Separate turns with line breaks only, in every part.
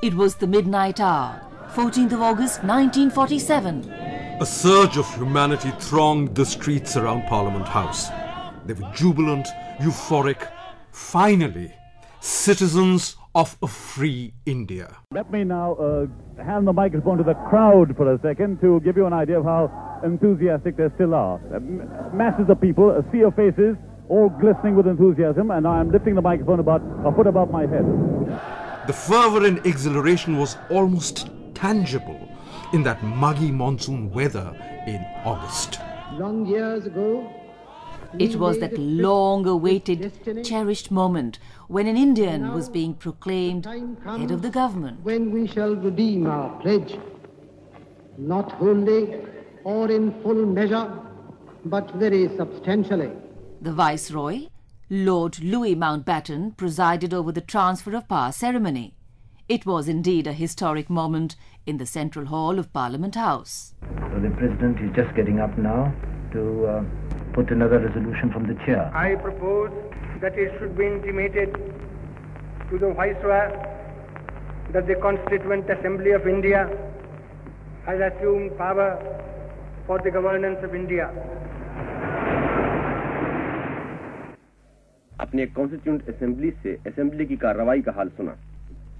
It was the midnight hour, 14th of August 1947.
A surge of humanity thronged the streets around Parliament House. They were jubilant, euphoric. Finally, citizens of a free India.
Let me now hand the microphone to the crowd for a second to give you an idea of how enthusiastic they still are. Masses of people, a sea of faces, all glistening with enthusiasm, and I am lifting the microphone about a foot above my head.
The fervour and exhilaration was almost tangible in that muggy monsoon weather in August.
Long years ago,
it was that long-awaited, cherished moment when an Indian was being proclaimed head of the government.
When we shall redeem our pledge, not wholly or in full measure, but very substantially.
The Viceroy, Lord Louis Mountbatten, presided over the transfer of power ceremony. It was indeed a historic moment in the Central Hall of Parliament House.
So the President is just getting up now to put another resolution from the chair.
I propose that it should be intimated to the Viceroy that the Constituent Assembly of India has assumed power for the governance of India.
अपने constituent assembly से assembly की कार्रवाई का हाल सुना.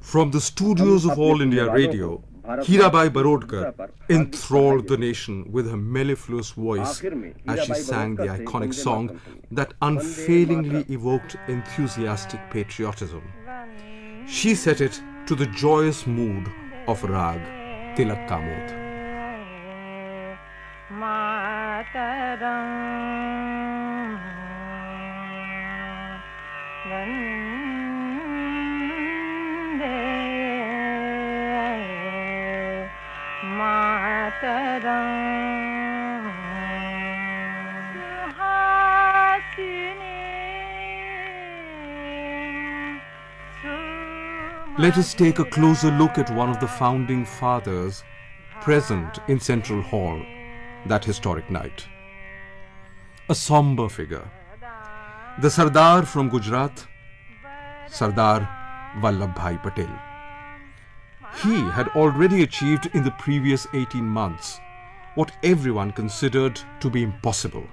From the studios of All India Radio, Hirabai Barodkar enthralled the nation with her mellifluous voice as she sang the iconic song that unfailingly evoked enthusiastic patriotism. She set it to the joyous mood of Rag Tilak Kamod. Let us take a closer look at one of the founding fathers present in Central Hall that historic night. A somber figure, the Sardar from Gujarat, Sardar Vallabhbhai Patel. He had already achieved in the previous 18 months what everyone considered to be impossible: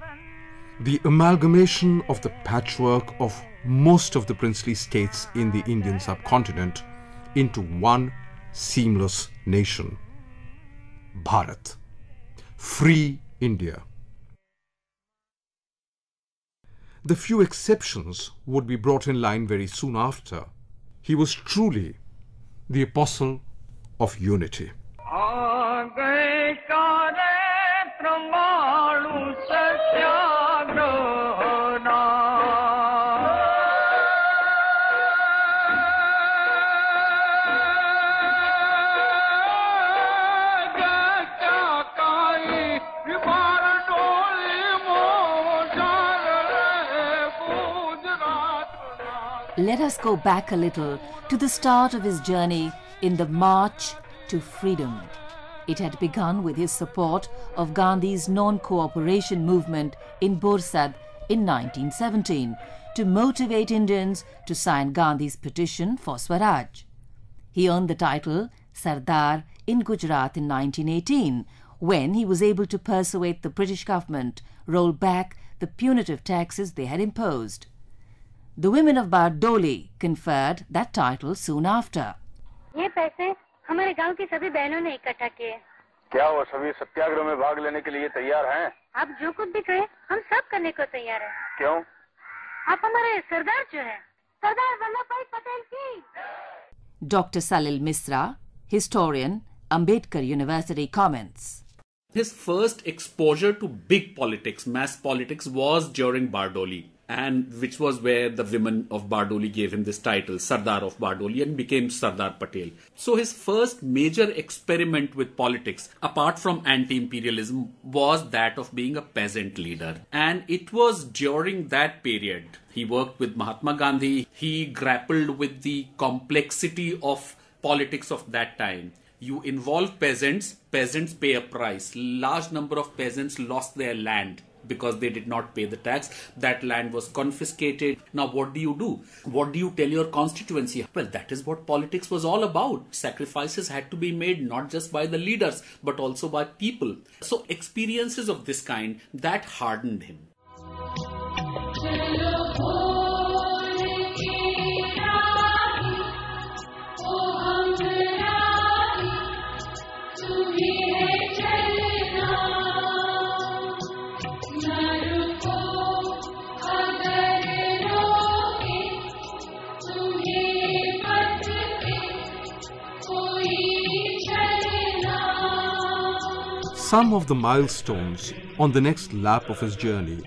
the amalgamation of the patchwork of most of the princely states in the Indian subcontinent into one seamless nation, Bharat, free India. The few exceptions would be brought in line very soon after. He was truly the apostle of unity.
Let us go back a little to the start of his journey in the March to Freedom. It had begun with his support of Gandhi's non-cooperation movement in Borsad in 1917 to motivate Indians to sign Gandhi's petition for Swaraj. He earned the title Sardar in Gujarat in 1918 when he was able to persuade the British government roll back the punitive taxes they had imposed. The women of Bardoli conferred that title soon after.
ये पैसे हमारे गांव की सभी बहनों ने इकट्ठा किए.
क्या वो सभी सत्याग्रह में भाग लेने के लिए तैयार हैं?
आप जो कुछ भी कहें, हम सब करने को तैयार हैं.
क्यों?
आप हमारे सरदार जो हैं, सरदार वल्लभभाई पटेल की.
Dr. Salil Misra, historian, Ambedkar University, comments.
His first exposure to big politics, mass politics, was during Bardoli, and which was where the women of Bardoli gave him this title, Sardar of Bardoli, and became Sardar Patel. So his first major experiment with politics, apart from anti-imperialism, was that of being a peasant leader. And it was during that period he worked with Mahatma Gandhi. He grappled with the complexity of politics of that time. You involve peasants, peasants pay a price. Large number of peasants lost their land. because they did not pay the tax. That land was confiscated. Now what do you do? What do you tell your constituency? Well, that is what politics was all about. Sacrifices had to be made not just by the leaders but also by people. So experiences of this kind, that hardened him.
Some of the milestones on the next lap of his journey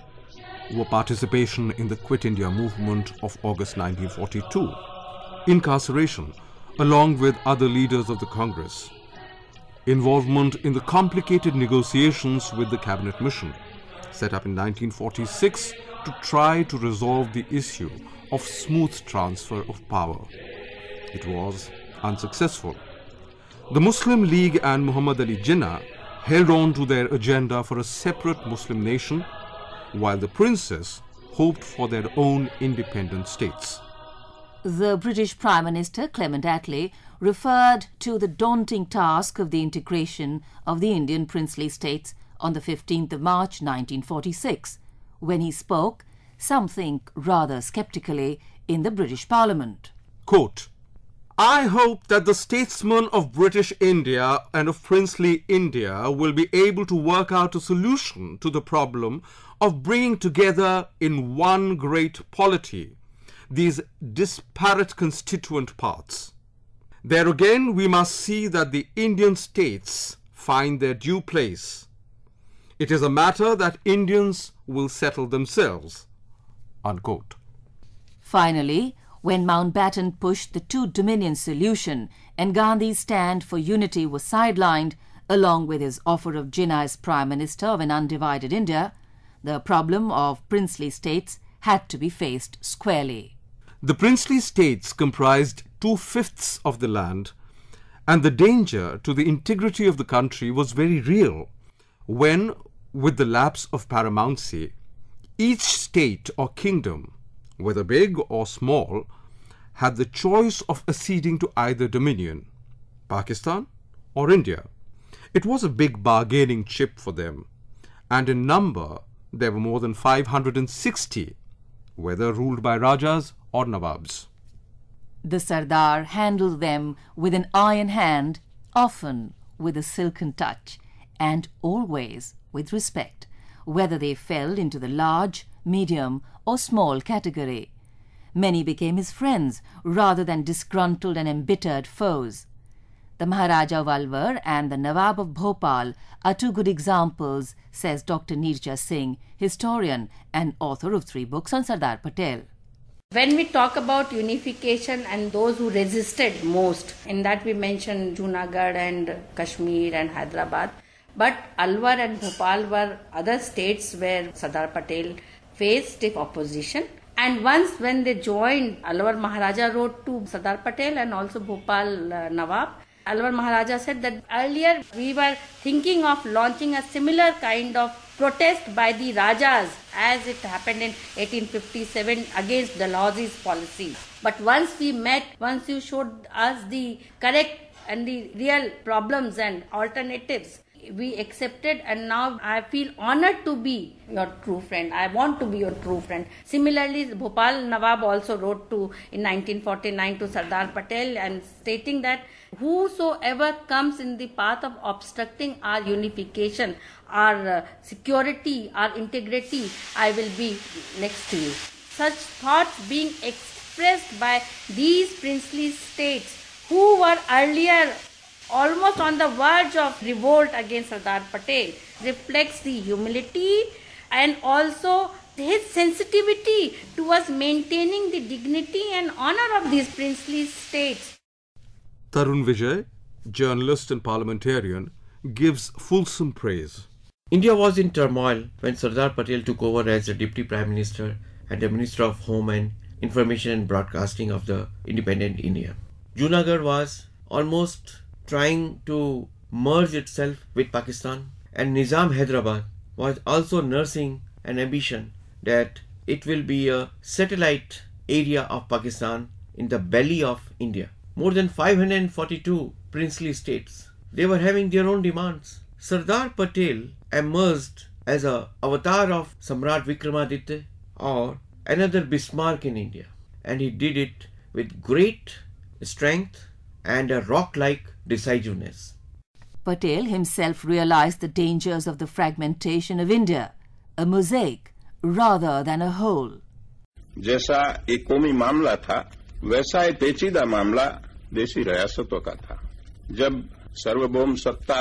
were participation in the Quit India movement of August 1942, incarceration along with other leaders of the Congress, involvement in the complicated negotiations with the Cabinet Mission, set up in 1946 to try to resolve the issue of smooth transfer of power. It was unsuccessful. The Muslim League and Muhammad Ali Jinnah held on to their agenda for a separate Muslim nation, while the princes hoped for their own independent states.
The British Prime Minister Clement Attlee referred to the daunting task of the integration of the Indian princely states on the 15th of March 1946, when he spoke, some think rather sceptically, in the British Parliament.
Quote, I hope that the statesmen of British India and of princely India will be able to work out a solution to the problem of bringing together in one great polity these disparate constituent parts. There again we must see that the Indian states find their due place. It is a matter that Indians will settle themselves. Unquote.
Finally, when Mountbatten pushed the two dominion solution and Gandhi's stand for unity was sidelined, along with his offer of Jinnah as Prime Minister of an undivided India, the problem of princely states had to be faced squarely.
The princely states comprised 2/5 of the land, and the danger to the integrity of the country was very real when, with the lapse of paramountcy, each state or kingdom, whether big or small, had the choice of acceding to either dominion, Pakistan or India. It was a big bargaining chip for them, and in number there were more than 560, whether ruled by Rajas or Nawabs.
The Sardar handled them with an iron hand, often with a silken touch, and always with respect, whether they fell into the large, medium or small category. Many became his friends rather than disgruntled and embittered foes. The Maharaja of Alwar and the Nawab of Bhopal are two good examples, says Dr. Neerja Singh, historian and author of 3 books on Sardar Patel.
When we talk about unification and those who resisted most, in that we mentioned Junagadh and Kashmir and Hyderabad, but Alwar and Bhopal were other states where Sardar Patel faced stiff opposition. And once when they joined, Alwar Maharaja wrote to Sardar Patel and also Bhopal Nawab. Alwar Maharaja said that earlier we were thinking of launching a similar kind of protest by the Rajas as it happened in 1857 against Dalhousie's policy. But once we met, once you showed us the correct and the real problems and alternatives, we accepted, and now I feel honored to be your true friend. I want to be your true friend. Similarly, Bhopal Nawab also wrote in 1949 to Sardar Patel and stating that whosoever comes in the path of obstructing our unification, our security, our integrity, I will be next to you. Such thoughts being expressed by these princely states who were earlier almost on the verge of revolt against Sardar Patel reflects the humility and also his sensitivity towards maintaining the dignity and honor of these princely states.
Tarun Vijay, journalist and parliamentarian, gives fulsome praise.
India was in turmoil when Sardar Patel took over as the Deputy Prime Minister and the Minister of Home and Information and Broadcasting of the independent India. Junagadh was almost trying to merge itself with Pakistan, and Nizam Hyderabad was also nursing an ambition that it will be a satellite area of Pakistan in the belly of India. More than 542 princely states, they were having their own demands. Sardar Patel emerged as an avatar of Samrat Vikramaditya or another Bismarck in India, and he did it with great strength and a rock-like decisiveness.
Patel himself realized the dangers of the fragmentation of India, a mosaic rather than a whole.
जैसा एक कौमी मामला था, वैसा एक पेचीदा मामला देशी रियासतों का था। जब सार्वभौम सत्ता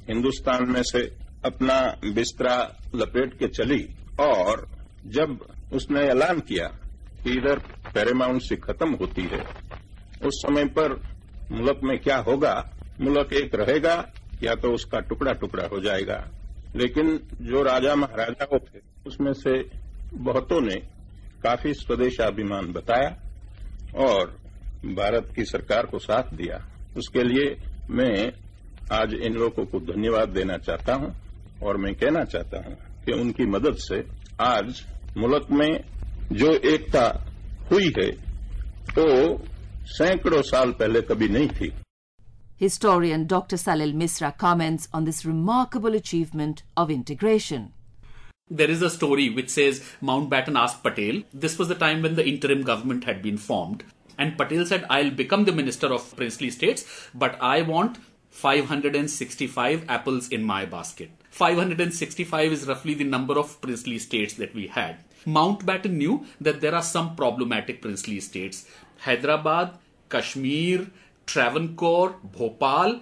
हिंदुस्तान में से अपना बिस्तरा लपेट के चली और जब उसने ऐलान किया कि इधर पैरामाउंसी खत्म होती है, उस समय पर मुल्क में क्या होगा, मुल्क एक रहेगा या तो उसका टुकड़ा टुकड़ा हो जाएगा। लेकिन जो राजा महाराजाओं थे उसमें से बहुतों ने काफी स्वदेशाभिमान बताया और भारत की सरकार को साथ दिया। उसके लिए मैं आज इन लोगों को धन्यवाद देना चाहता हूं और मैं कहना चाहता हूं कि उनकी मदद से आज मुल्क में जो एकता हुई है वो सैकड़ों साल पहले कभी नहीं थी।
Historian Dr. Salil Misra comments on this remarkable achievement of integration.
There is a story which says Mountbatten asked Patel, this was the time when the interim government had been formed, and Patel said, I'll become the minister of princely states, but I want 565 apples in my basket. 565 is roughly the number of princely states that we had. Mountbatten knew that there are some problematic princely states. Hyderabad, Kashmir, Travancore, Bhopal.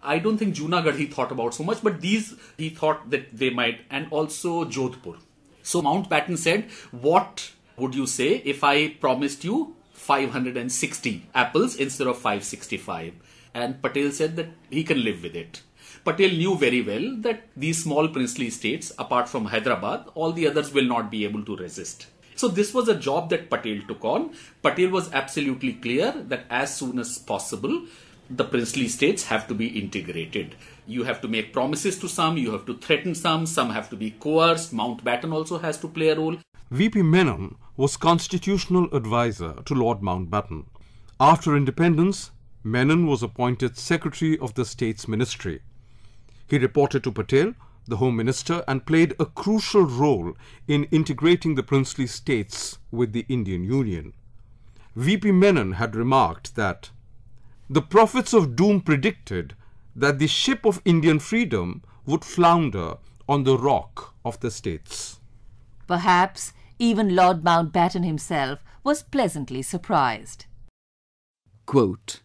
I don't think Junagadh he thought about so much, but these he thought that they might, and also Jodhpur. So Mountbatten said, what would you say if I promised you 560 apples instead of 565? And Patel said that he can live with it. Patel knew very well that these small princely states, apart from Hyderabad, all the others will not be able to resist. So this was a job that Patel took on. Patel was absolutely clear that as soon as possible, the princely states have to be integrated. You have to make promises to some, you have to threaten some have to be coerced. Mountbatten also has to play a role.
V.P. Menon was constitutional advisor to Lord Mountbatten. After independence, Menon was appointed Secretary of the State's Ministry. He reported to Patel, the Home Minister, and played a crucial role in integrating the princely states with the Indian Union. V.P. Menon had remarked that the prophets of doom predicted that the ship of Indian freedom would flounder on the rock of the states.
Perhaps even Lord Mountbatten himself was pleasantly surprised.
Quote,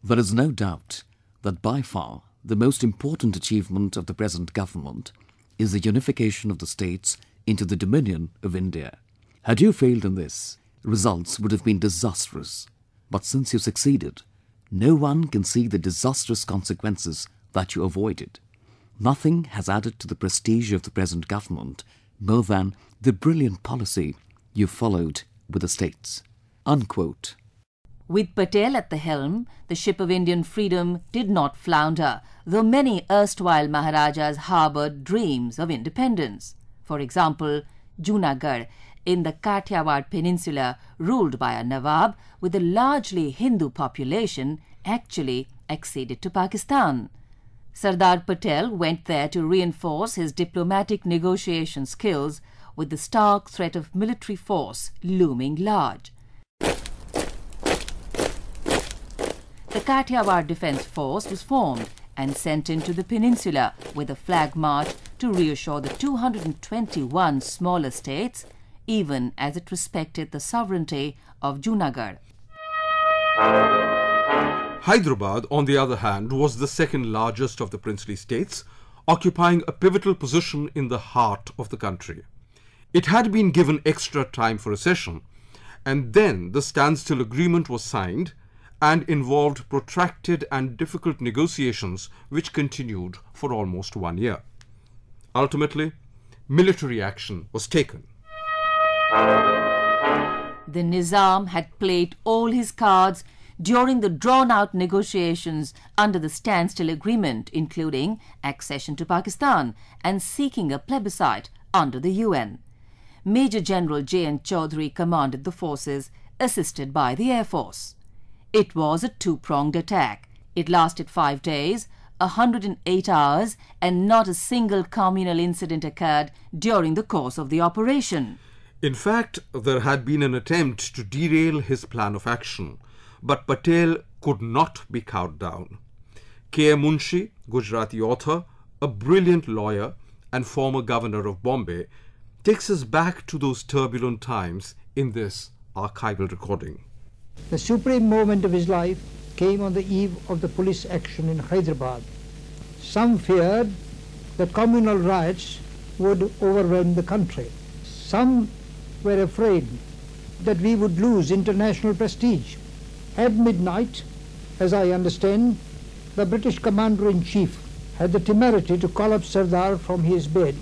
there is no doubt that by far the most important achievement of the present government is the unification of the states into the Dominion of India. Had you failed in this, results would have been disastrous. But since you succeeded, no one can see the disastrous consequences that you avoided. Nothing has added to the prestige of the present government more than the brilliant policy you followed with the states. Unquote.
With Patel at the helm, the ship of Indian freedom did not flounder, though many erstwhile Maharajas harboured dreams of independence. For example, Junagadh, in the Kathiawar Peninsula, ruled by a Nawab with a largely Hindu population, actually acceded to Pakistan. Sardar Patel went there to reinforce his diplomatic negotiation skills with the stark threat of military force looming large. The Kathiawar Defence Force was formed and sent into the peninsula with a flag march to reassure the 221 smaller states, even as it respected the sovereignty of Junagadh.
Hyderabad, on the other hand, was the second largest of the princely states, occupying a pivotal position in the heart of the country. It had been given extra time for accession, and then the standstill agreement was signed and involved protracted and difficult negotiations which continued for almost 1 year. Ultimately, military action was taken.
The Nizam had played all his cards during the drawn-out negotiations under the standstill agreement, including accession to Pakistan and seeking a plebiscite under the UN. Major General J.N. Chaudhary commanded the forces, assisted by the Air Force. It was a two-pronged attack. It lasted 5 days, 108 hours, and not a single communal incident occurred during the course of the operation.
In fact, there had been an attempt to derail his plan of action, but Patel could not be cowed down. K.A. Munshi, Gujarati author, a brilliant lawyer and former governor of Bombay, takes us back to those turbulent times in this archival recording.
The supreme moment of his life came on the eve of the police action in Hyderabad. Some feared that communal riots would overwhelm the country. Some were afraid that we would lose international prestige. At midnight, as I understand, the British Commander-in-Chief had the temerity to call up Sardar from his bed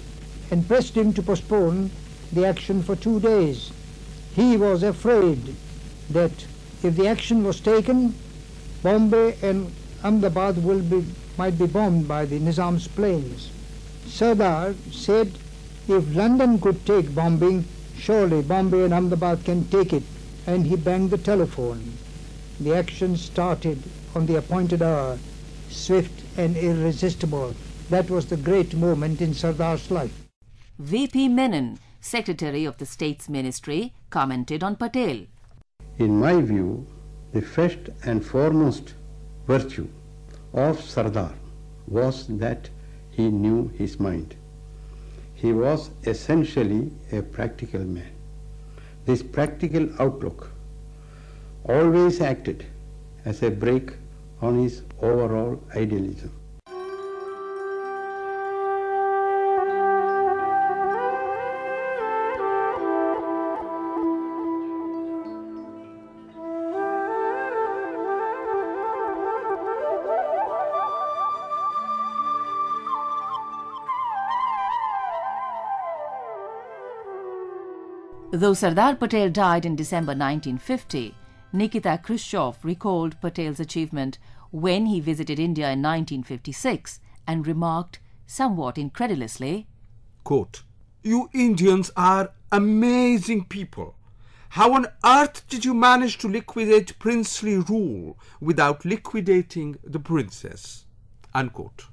and pressed him to postpone the action for 2 days. He was afraid that if the action was taken, Bombay and Ahmedabad might be bombed by the Nizam's planes. Sardar said, if London could take bombing, surely Bombay and Ahmedabad can take it, and he banged the telephone. The action started on the appointed hour, swift and irresistible. That was the great moment in Sardar's life.
V.P. Menon, Secretary of the State's Ministry, commented on Patel.
In my view, the first and foremost virtue of Sardar was that he knew his mind. He was essentially a practical man. This practical outlook always acted as a brake on his overall idealism.
Though Sardar Patel died in December 1950, Nikita Khrushchev recalled Patel's achievement when he visited India in 1956 and remarked, somewhat incredulously,
quote, "You Indians are amazing people. How on earth did you manage to liquidate princely rule without liquidating the princess?" Unquote.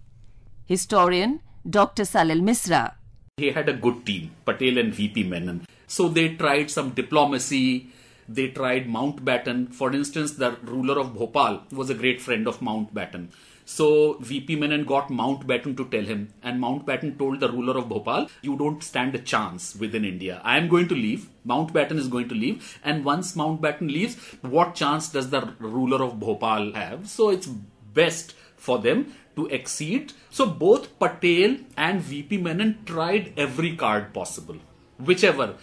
Historian Dr. Salil Misra.
He had a good team, Patel and V.P. Menon. So they tried some diplomacy, they tried Mountbatten. For instance, the ruler of Bhopal was a great friend of Mountbatten. So V.P. Menon got Mountbatten to tell him, and Mountbatten told the ruler of Bhopal, you don't stand a chance within India. I am going to leave, Mountbatten is going to leave, and once Mountbatten leaves, what chance does the ruler of Bhopal have? So it's best for them to accede. So both Patel and V.P. Menon tried every card possible, whichever,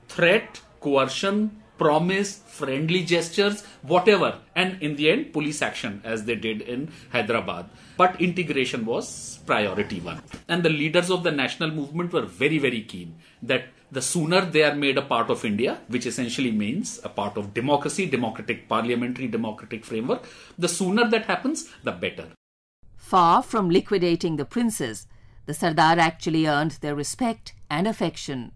threat, coercion, promise, friendly gestures, whatever, and in the end police action as they did in Hyderabad. But integration was priority one, and the leaders of the national movement were very, very keen that the sooner they are made a part of India, which essentially means a part of democracy, democratic parliamentary, democratic framework, the sooner that happens, the better.
Far from liquidating the princes, the Sardar actually earned their respect and affection.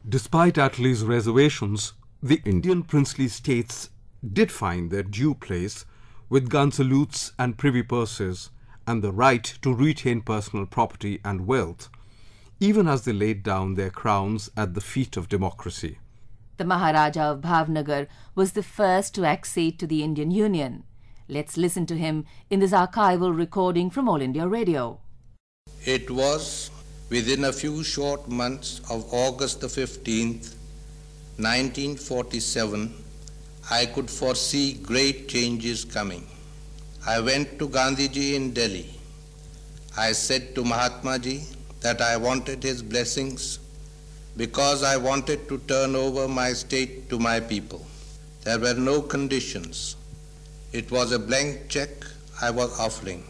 Despite Attlee's reservations, the Indian princely states did find their due place with gun salutes and privy purses and the right to retain personal property and wealth, even as they laid down their crowns at the feet of democracy.
The Maharaja of Bhavnagar was the first to accede to the Indian Union. Let's listen to him in this archival recording from All India Radio.
It was within a few short months of August the 15th, 1947, I could foresee great changes coming. I went to Gandhiji in Delhi. I said to Mahatma Ji that I wanted his blessings because I wanted to turn over my state to my people. There were no conditions. It was a blank check I was offering.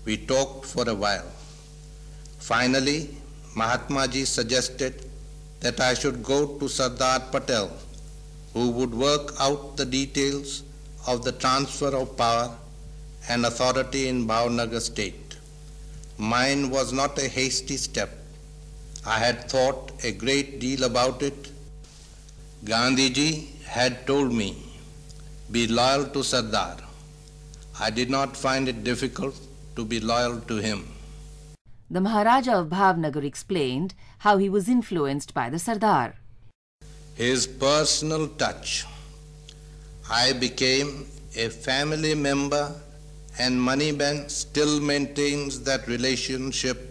We talked for a while. Finally, Mahatma Ji suggested that I should go to Sardar Patel, who would work out the details of the transfer of power and authority in Bhavnagar state. Mine was not a hasty step. I had thought a great deal about it. Gandhiji had told me, be loyal to Sardar. I did not find it difficult to be loyal to him.
The Maharaja of Bhavnagar explained how he was influenced by the Sardar.
His personal touch. I became a family member, and Maniben still maintains that relationship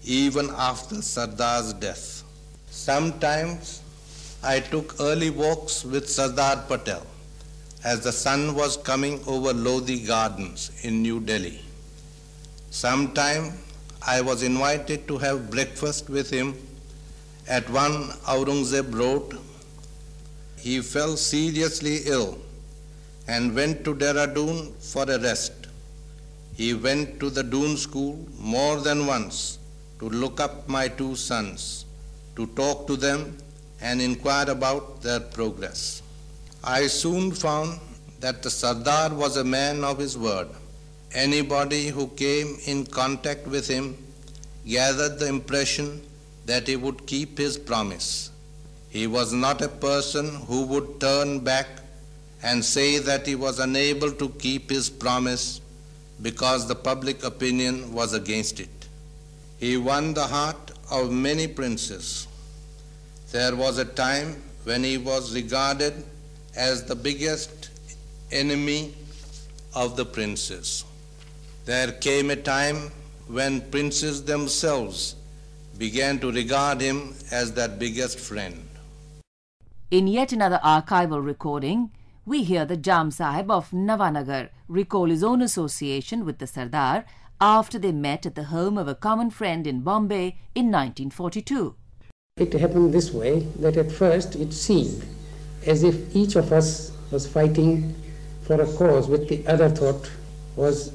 even after Sardar's death. Sometimes I took early walks with Sardar Patel as the sun was coming over Lodi Gardens in New Delhi. Sometime I was invited to have breakfast with him at 1 Aurangzeb Road. He fell seriously ill and went to Dehradun for a rest. He went to the Doon school more than once to look up my two sons, to talk to them and inquire about their progress. I soon found that the Sardar was a man of his word. Anybody who came in contact with him gathered the impression that he would keep his promise. He was not a person who would turn back and say that he was unable to keep his promise because the public opinion was against it. He won the heart of many princes. There was a time when he was regarded as the biggest enemy of the princes. There came a time when princes themselves began to regard him as their biggest friend.
In yet another archival recording, we hear the Jam Sahib of Navanagar recall his own association with the Sardar after they met at the home of a common friend in Bombay in 1942.
It happened this way, that at first it seemed as if each of us was fighting for a cause which the other thought was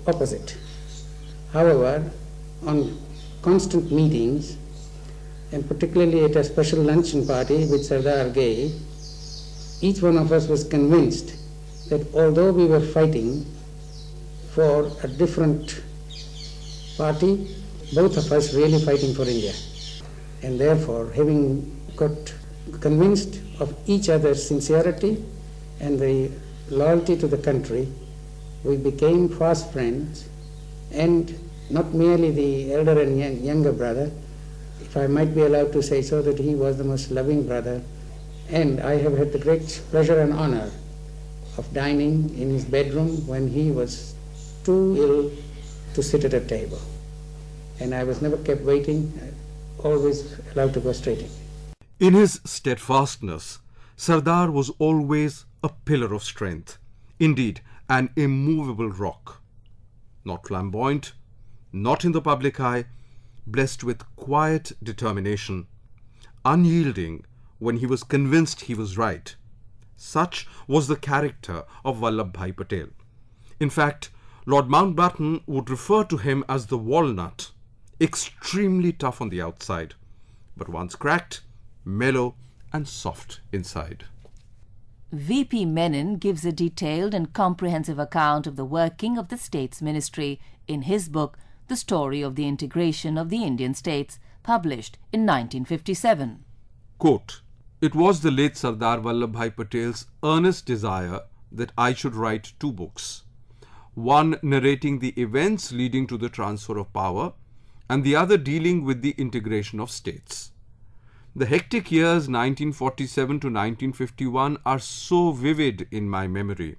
opposite. However, on constant meetings, and particularly at a special luncheon party which Sardar gave, each one of us was convinced that although we were fighting for a different party, both of us really fighting for India. And therefore, having got convinced of each other's sincerity and the loyalty to the country, we became fast friends, and not merely the elder and younger brother, if I might be allowed to say so, that he was the most loving brother, and I have had the great pleasure and honor of dining in his bedroom when he was too ill to sit at a table. And I was never kept waiting, always allowed to go straight in.
In his steadfastness, Sardar was always a pillar of strength, indeed an immovable rock. Not flamboyant, not in the public eye, blessed with quiet determination, unyielding when he was convinced he was right. Such was the character of Vallabhbhai Patel. In fact, Lord Mountbatten would refer to him as the walnut, extremely tough on the outside, but once cracked, mellow and soft inside.
V.P. Menon gives a detailed and comprehensive account of the working of the States Ministry in his book, The Story of the Integration of the Indian States, published in 1957.
Quote, "It was the late Sardar Vallabhbhai Patel's earnest desire that I should write two books, one narrating the events leading to the transfer of power and the other dealing with the integration of states. The hectic years 1947 to 1951 are so vivid in my memory.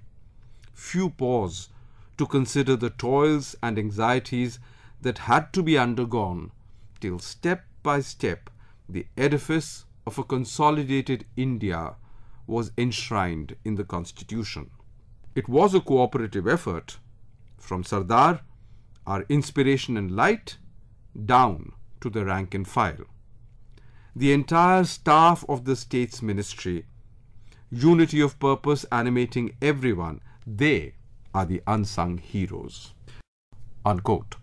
Few pause to consider the toils and anxieties that had to be undergone till step by step the edifice of a consolidated India was enshrined in the Constitution. It was a cooperative effort from Sardar, our inspiration and light, down to the rank and file. The entire staff of the States Ministry, unity of purpose animating everyone, they are the unsung heroes." Unquote.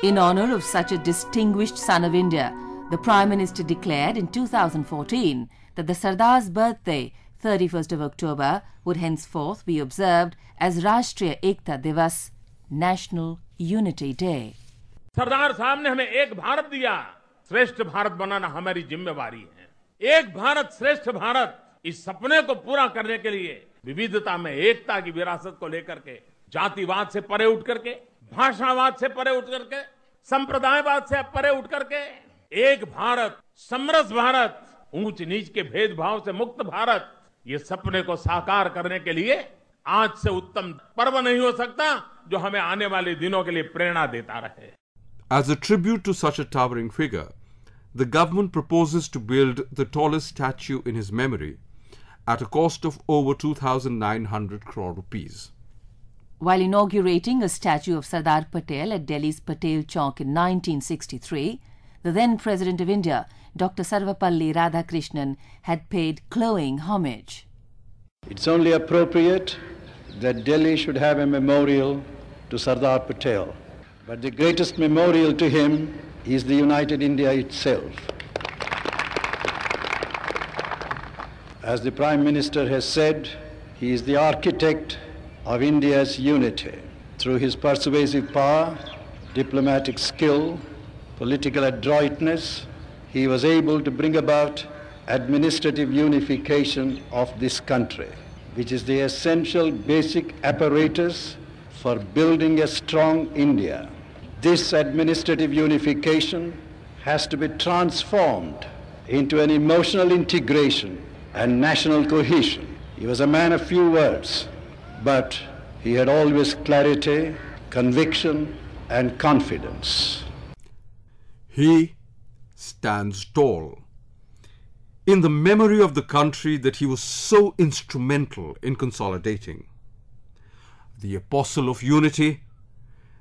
In honor of such a distinguished son of India, the Prime Minister declared in 2014 that the Sardar's birthday, 31st of October, would henceforth be observed as Rashtriya Ekta Divas, National Unity Day.
सरदार साहब ने हमें एक भारत दिया, श्रेष्ठ भारत बनाना हमारी जिम्मेवारी है। एक भारत श्रेष्ठ भारत, इस सपने को पूरा करने के लिए विविधता में एकता की विरासत को लेकर के, जातिवाद से परे उठ करके, भाषावाद से परे उठ करके, संप्रदायवाद से परे उठ करके, एक भारत, समरस भारत, ऊंच नीच के भेदभाव से मुक्त भारत, ये सपने को साकार करने के लिए आज से उत्तम पर्व नहीं हो सकता जो हमें आने वाले दिनों के लिए प्रेरणा देता रहे।
As a tribute to such a towering figure, the government proposes to build the tallest statue in his memory at a cost of over 2,900 crore rupees.
While inaugurating a statue of Sardar Patel at Delhi's Patel Chowk in 1963, the then President of India, Dr. Sarvapalli Radhakrishnan, had paid glowing homage.
It's only appropriate that Delhi should have a memorial to Sardar Patel. But the greatest memorial to him is the United India itself. As the Prime Minister has said, he is the architect of India's unity. Through his persuasive power, diplomatic skill, political adroitness, he was able to bring about administrative unification of this country, which is the essential basic apparatus for building a strong India. This administrative unification has to be transformed into an emotional integration and national cohesion. He was a man of few words, but he had always clarity, conviction, and confidence.
He stands tall in the memory of the country that he was so instrumental in consolidating. The apostle of unity,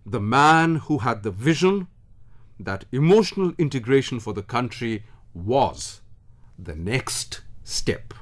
the man who had the vision that emotional integration for the country was the next step.